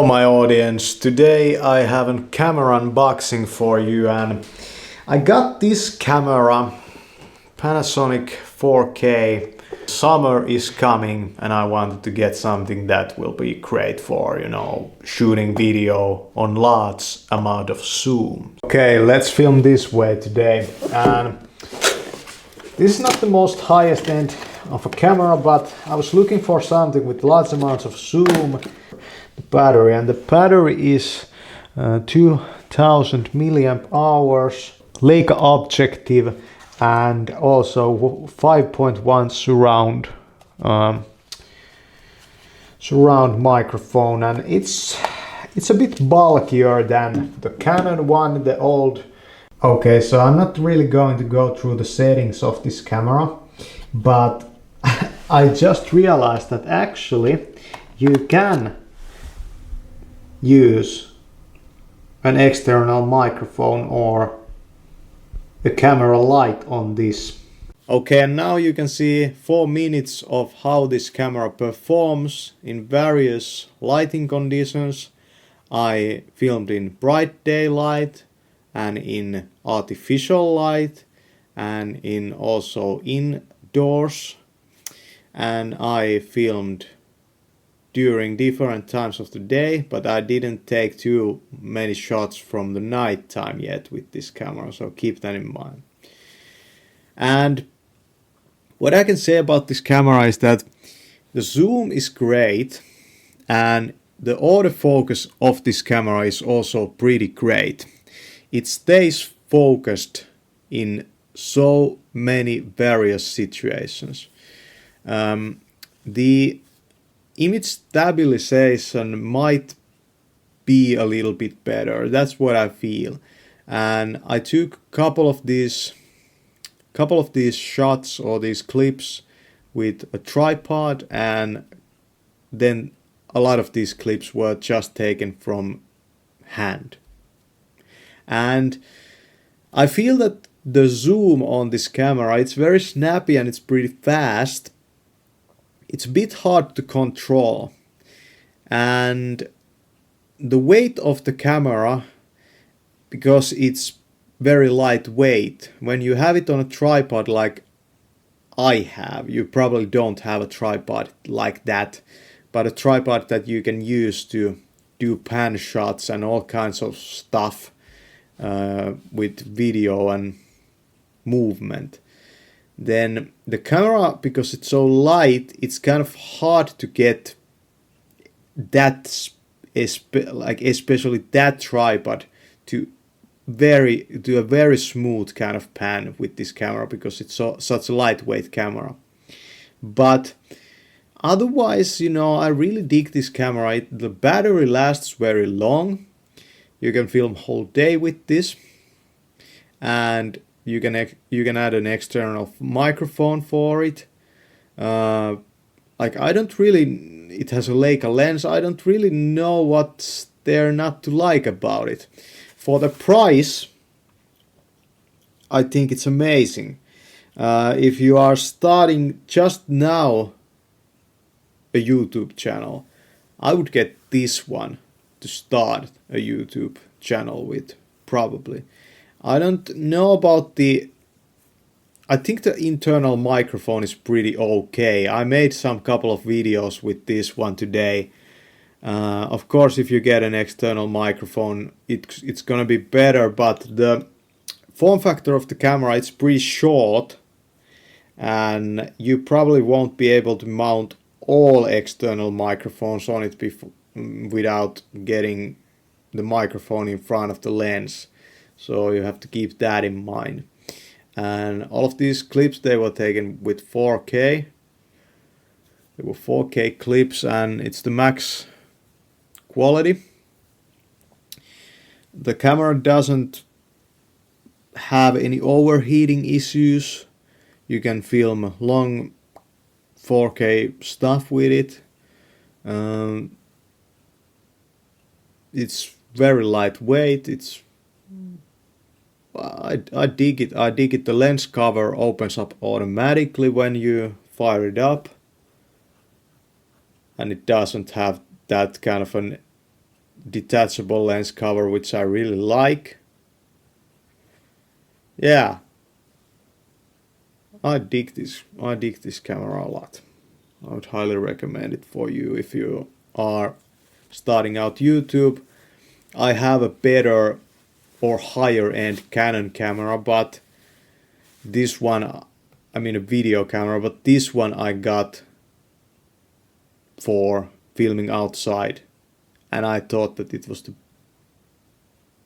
my audience, today I have a camera unboxing for you, and I got this camera, Panasonic 4K. Summer is coming and I wanted to get something that will be great for, shooting video on large amount of zoom. Okay, let's film this way today. And this is not the most highest end of a camera, but I was looking for something with large amounts of zoom. The battery is 2000 milliamp hours, Leica objective, and also 5.1 surround microphone, and it's a bit bulkier than the Canon one, the old. Okay, so I'm not really going to go through the settings of this camera, but I just realized that actually you can use an external microphone or a camera light on this. Okay, and now you can see 4 minutes of how this camera performs in various lighting conditions. I filmed in bright daylight and in artificial light and in also indoors, and I filmed during different times of the day, but I didn't take too many shots from the night time yet with this camera, so keep that in mind. And what I can say about this camera is that the zoom is great and the autofocus of this camera is also pretty great. It stays focused in so many various situations. The image stabilization might be a little bit better. That's what I feel. And I took a couple of these shots or these clips with a tripod, and then a lot of these clips were just taken from hand. And I feel that the zoom on this camera, it's very snappy and it's pretty fast. It's a bit hard to control, and the weight of the camera, because it's very lightweight, when you have it on a tripod like I have, you probably don't have a tripod like that, but a tripod that you can use to do pan shots and all kinds of stuff with video and movement. Then the camera, because it's so light, it's kind of hard to get that, especially that tripod, to a very smooth kind of pan with this camera, because it's such a lightweight camera. But otherwise, I really dig this camera. The battery lasts very long. You can film whole day with this, and you can add an external microphone for it. It has a Leica lens. I don't really know what's there not to like about it. For the price, I think it's amazing. If you are starting just now a YouTube channel, I would get this one to start a YouTube channel with, probably. I don't know about I think the internal microphone is pretty okay. I made couple of videos with this one today. Of course, if you get an external microphone, it's gonna be better, but the form factor of the camera, it's pretty short, and you probably won't be able to mount all external microphones on it without getting the microphone in front of the lens. So you have to keep that in mind. And all of these clips, they were taken with 4K. They were 4K clips, and it's the max quality. The camera doesn't have any overheating issues. You can film long 4K stuff with it. It's very lightweight. I dig it. The lens cover opens up automatically when you fire it up, and it doesn't have that kind of an detachable lens cover, which I really like. Yeah, I dig this camera a lot. I would highly recommend it for you if you are starting out YouTube. I have a better or higher end Canon camera, but this one, I mean a video camera, but this one I got for filming outside, and I thought that it was the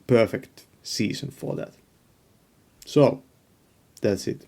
perfect season for that. So that's it.